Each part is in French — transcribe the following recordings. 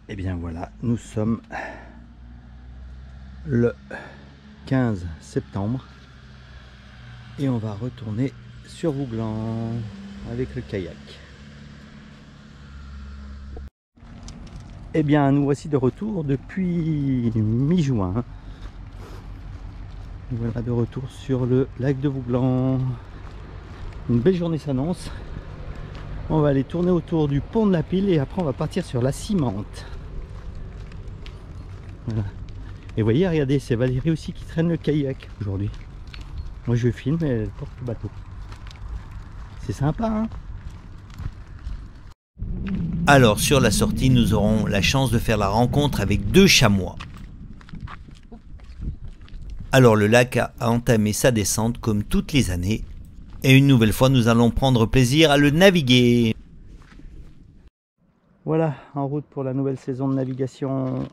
Et bien voilà, nous sommes le 15 septembre et on va retourner sur Vouglan avec le kayak. Et bien nous voici de retour depuis mi-juin. Voilà, de retour sur le lac de Vouglan. Une belle journée s'annonce. On va aller tourner autour du pont de la Pile et après on va partir sur la Cimante. Voilà. Et vous voyez, regardez, c'est Valérie aussi qui traîne le kayak aujourd'hui. Moi je filme et elle porte le bateau. C'est sympa, hein? Alors sur la sortie, nous aurons la chance de faire la rencontre avec 2 chamois. Alors le lac a entamé sa descente comme toutes les années. Et une nouvelle fois, nous allons prendre plaisir à le naviguer. Voilà, en route pour la nouvelle saison de navigation.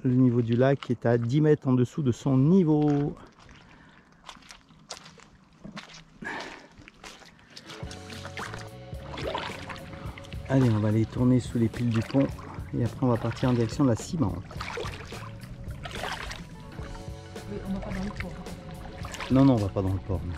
Le niveau du lac est à 10 mètres en dessous de son niveau. Allez, on va aller tourner sous les piles du pont et après on va partir en direction de la Cimante. Oui, on va pas dans le port. Non, non, on va pas dans le port. Non.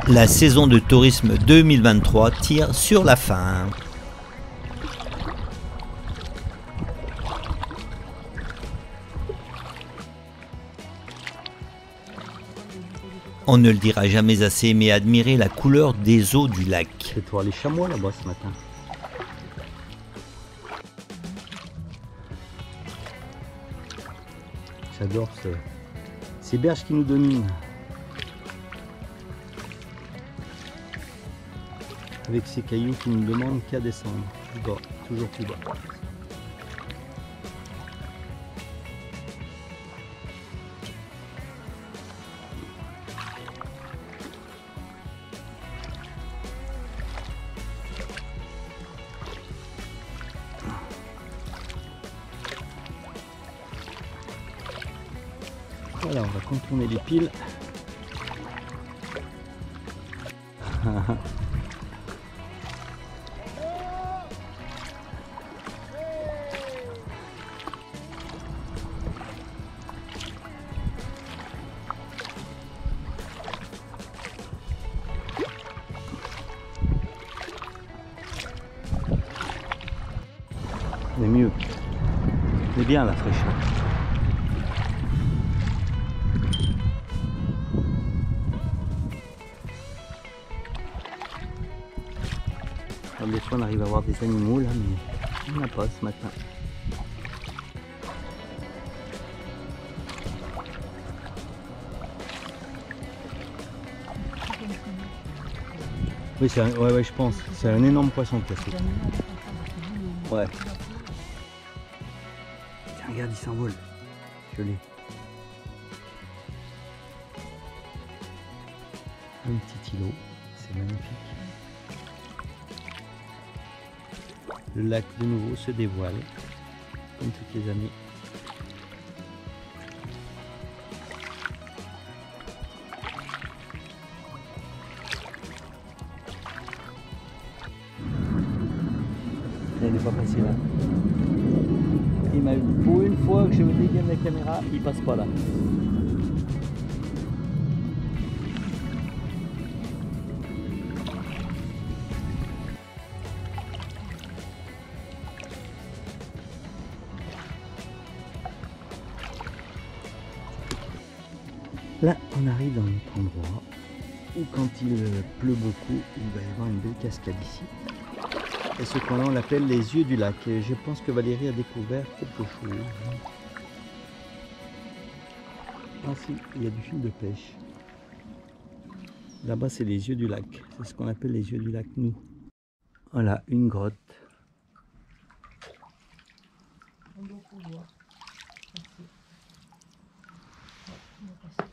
La saison de tourisme 2023 tire sur la fin. On ne le dira jamais assez, mais admirez la couleur des eaux du lac. C'est voir les chamois là-bas ce matin. J'adore ces berges qui nous dominent. Avec ces cailloux qui ne demandent qu'à descendre. Plus bas, toujours plus bas. Voilà, on va contourner les piles. On est mieux. On est bien la fraîcheur. Des fois on arrive à voir des animaux là, mais on n'a pas ce matin. Oui, ouais, je pense. C'est un énorme poisson plastique. Ouais. Tiens, regarde, il s'envole. Je l'ai. Un petit îlot, c'est magnifique. Le lac de nouveau se dévoile, comme toutes les années. Il n'est pas passé là. Il m'a eu pour une fois que je me dégaine la caméra, il passe pas là. Là, on arrive dans notre endroit où quand il pleut beaucoup, il va y avoir une belle cascade ici. Et ce coin-là, on l'appelle les yeux du lac. Et je pense que Valérie a découvert quelque chose. Ah si, il y a du fil de pêche. Là-bas, c'est les yeux du lac. C'est ce qu'on appelle les yeux du lac, nous. Voilà, une grotte. On doit pouvoir passer. Ouais, on va passer.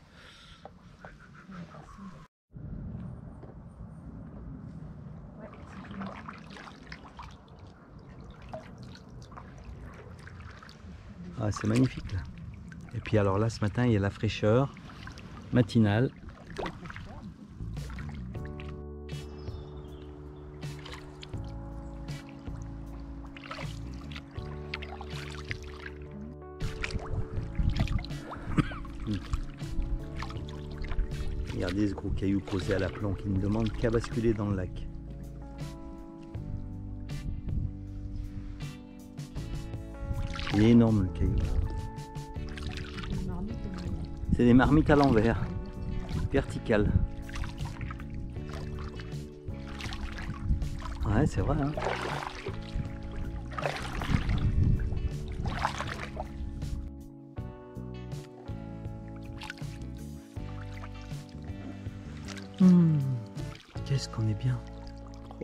Ah, c'est magnifique là. Et puis alors là, ce matin, il y a la fraîcheur matinale. Regardez ce gros caillou posé à l'aplomb qui ne demande qu'à basculer dans le lac. Il est énorme le caillou. C'est des marmites à l'envers, verticales. Ouais, c'est vrai, hein. Qu'est-ce qu'on est bien.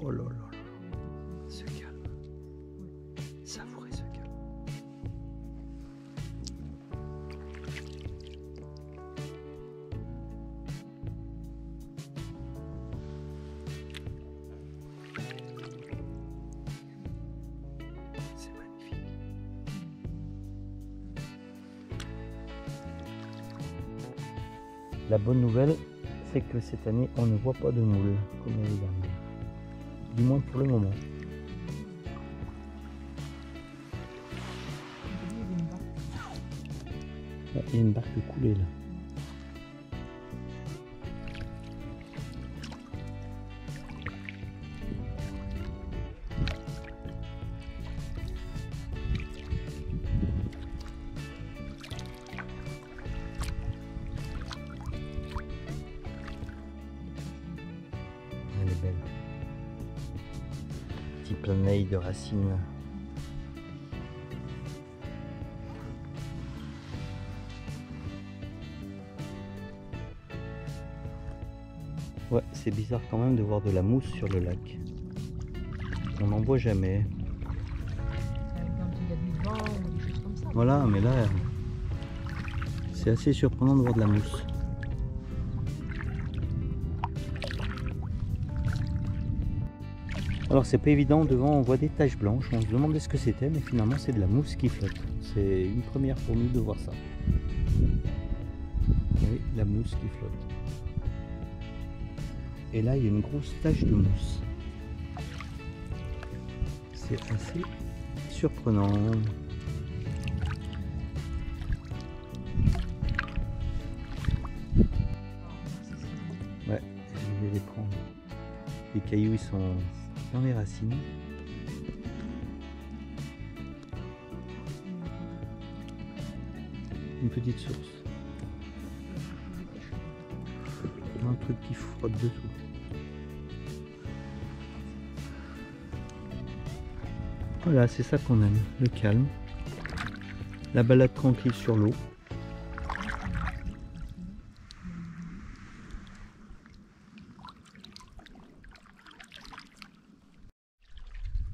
Oh là là là. Ce calme. Savourez ce calme. C'est magnifique. La bonne nouvelle, c'est que cette année, on ne voit pas de moules comme l'année dernière. Du moins pour le moment. Il y a une barque coulée là. Elle est belle. Petit planeil de racines. Ouais, c'est bizarre quand même de voir de la mousse sur le lac. On n'en voit jamais. Quand il y a du vent ou des choses comme ça. Voilà, mais là, c'est assez surprenant de voir de la mousse. Alors c'est pas évident, devant on voit des taches blanches, on se demandait ce que c'était, mais finalement c'est de la mousse qui flotte. C'est une première pour nous de voir ça. Oui, la mousse qui flotte. Et là il y a une grosse tache de mousse. C'est assez surprenant. Ouais, je vais les prendre. Les cailloux ils sont dans les racines. Une petite source. Un truc qui frotte dessous. Voilà, c'est ça qu'on aime, le calme, la balade tranquille sur l'eau.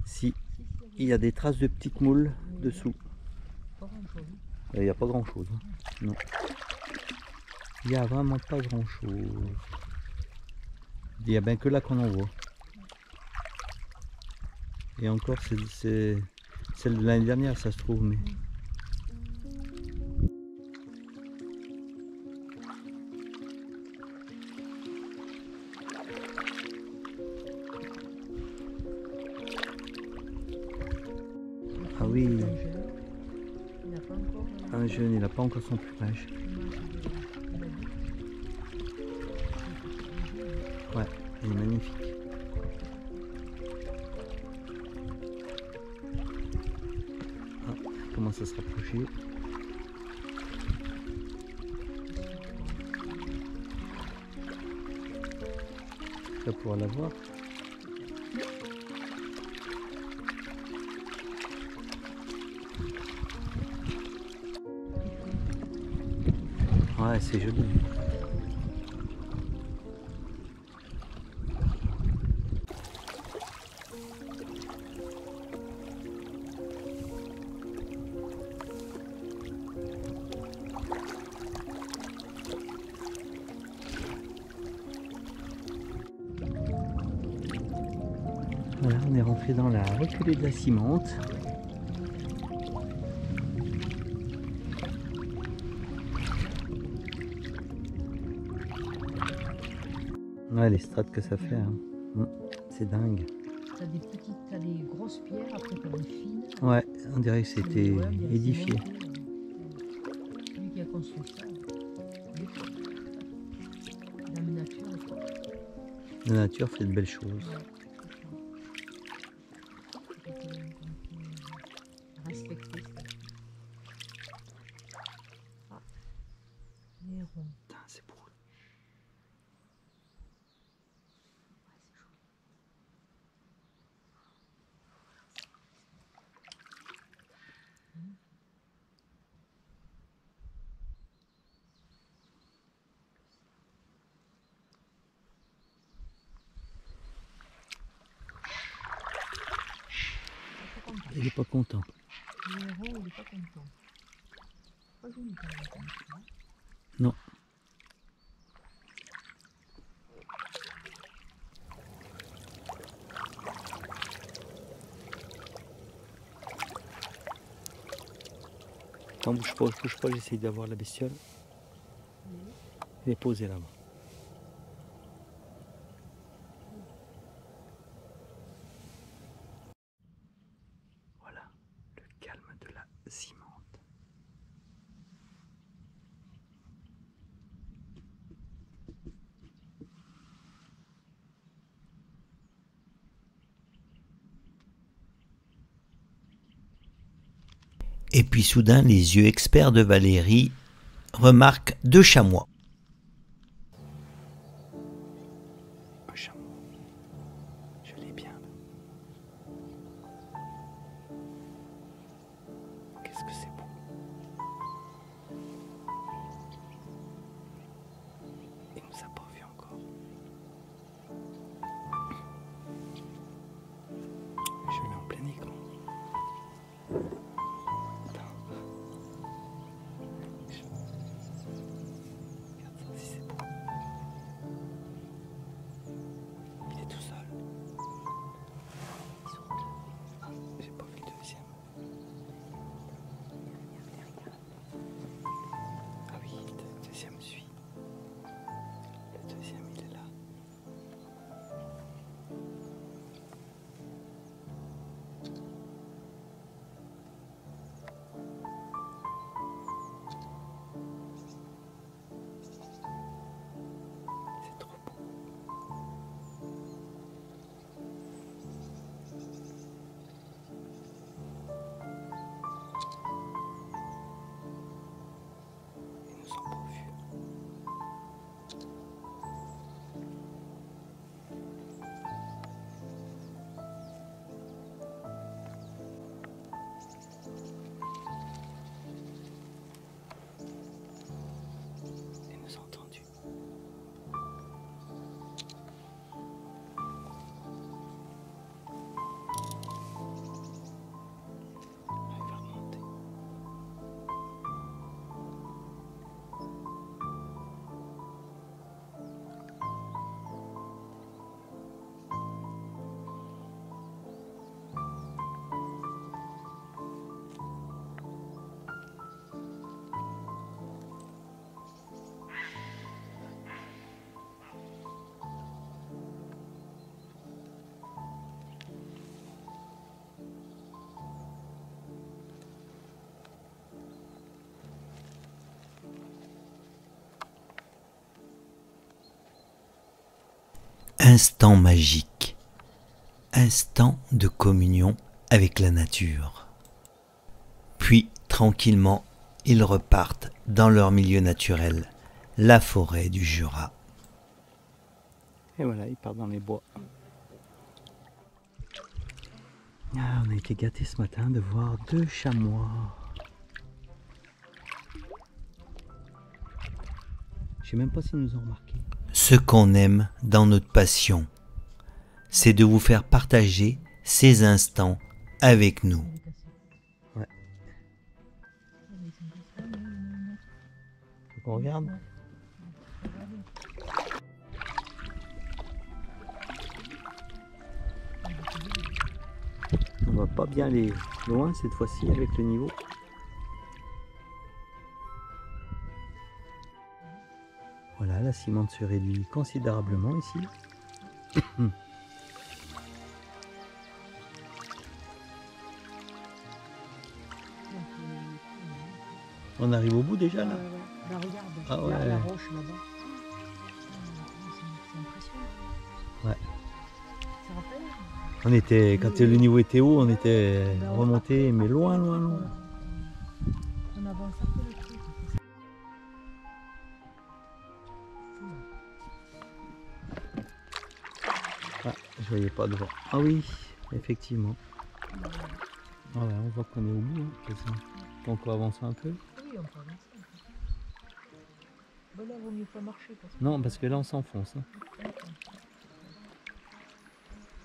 Si, il y a des traces de petites moules dessous. Il n'y a pas grand chose, non. Il n'y a vraiment pas grand chose. Il n'y a bien que là qu'on en voit. Et encore, c'est celle de l'année dernière, ça se trouve, mais... Ah oui, un jeune, il n'a pas encore son plumage. Ouais, il est magnifique. Ah, il commence à se rapprocher. Ça pourra la voir. Ouais, c'est joli. Voilà, on est rentré dans la reculée de la Cimente. Ouais, les strates que ça fait, hein. C'est dingue. T'as des petites, t'as des grosses pierres, après t'as des fines. Ouais, on dirait que c'était Ouais, on dirait que c'est édifié. monté, celui qui a construit ça, il est fort. La nature est forte. La nature fait de belles choses. Ouais, c'est ça. Respecter ça. Ah, les ronds. Putain, c'est beau. Il est pas content. Le héros, il est pas content. Pas joli quand même comme ça. Non. Attends, bouge pas, j'essaye d'avoir la bestiole. Elle est posée là-bas. Voilà, le calme de la cimande. Et puis soudain, les yeux experts de Valérie remarquent 2 chamois. Un chameau. Je l'ai bien. Qu'est-ce que c'est beau. Il nous a pas vu encore. Je l'ai en plein écran. Instant magique, instant de communion avec la nature. Puis, tranquillement, ils repartent dans leur milieu naturel, la forêt du Jura. Et voilà, ils partent dans les bois. Ah, on a été gâtés ce matin de voir 2 chamois. Je sais même pas s'ils nous ont remarqué. Ce qu'on aime dans notre passion, c'est de vous faire partager ces instants avec nous. Ouais. Faut qu'on regarde. On va pas bien aller loin cette fois-ci avec le niveau. Voilà, la cimente se réduit considérablement ici. On arrive au bout déjà là. Bah, regarde, Ah ouais. la roche là-bas. C'est impressionnant. Ouais. Ça rappelle? On était, quand le niveau était haut, on était remonté, mais loin, loin, loin. On avance un peu le truc. Ah, je voyais pas devant. Ah oui, effectivement. Ah ouais, on voit qu'on est au bout, hein, quasiment. On peut avancer un peu. Oui, on peut avancer. Bon, là, il vaut mieux pas marcher. Non, parce que là, on s'enfonce. Hein.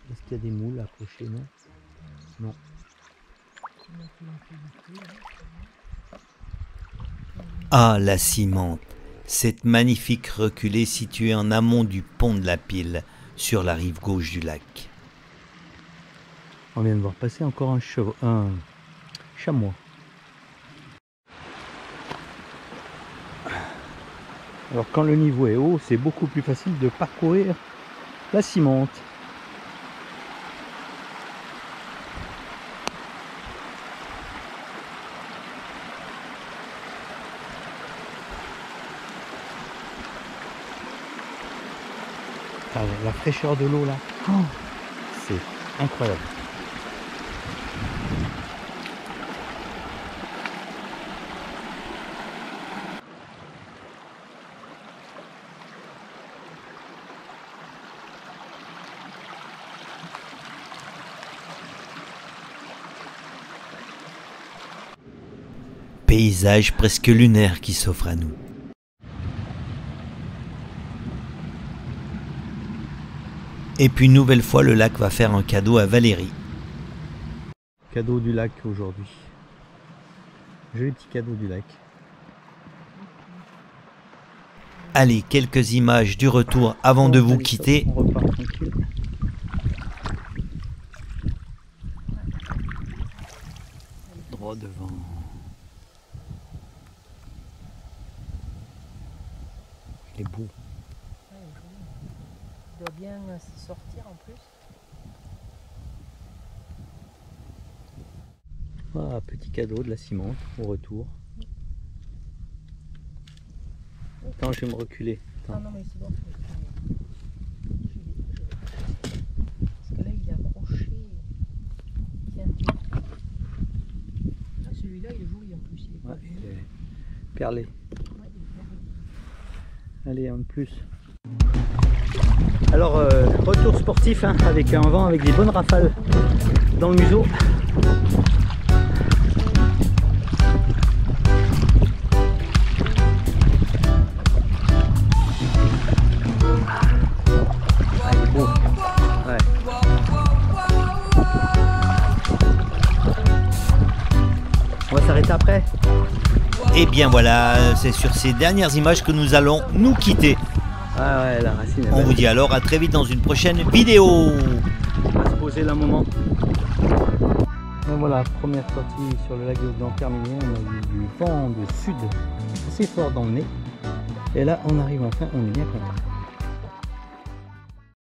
Est-ce qu'il y a des moules accrochés? Non. Non. Ah, la cimente, cette magnifique reculée située en amont du pont de la Pile, sur la rive gauche du lac. On vient de voir passer encore un chamois. Alors quand le niveau est haut, c'est beaucoup plus facile de parcourir la cimente. Ah, la fraîcheur de l'eau là, oh, c'est incroyable. Paysage presque lunaire qui s'offre à nous. Et puis une nouvelle fois, le lac va faire un cadeau à Valérie. Cadeau du lac aujourd'hui. Joli petit cadeau du lac. Allez, quelques images du retour avant de vous quitter. On repart tranquille. Droit devant. Il est beau. Il doit bien s'y sortir en plus. Ah, petit cadeau de la cimente au retour. Attends, je vais me reculer. Attends. Ah non, mais c'est bon. Parce que là, il est accroché. Tiens. Ah, celui-là, il est joli en plus. Il est pas Ouais, vieux. il est perlé. Ouais, il est perlé. Allez, un de plus. Alors, retour sportif hein, avec un vent, avec des bonnes rafales dans le museau. Ah, il est beau. Ouais. On va s'arrêter après. Et bien voilà, c'est sur ces dernières images que nous allons nous quitter. Ah ouais, la racine est On belle. vous dit alors à très vite dans une prochaine vidéo. On va se poser là un moment. Et voilà, première sortie sur le lac de Blanc terminée. On a eu du vent de sud assez fort dans le nez. Et là, on arrive enfin, on est bien content.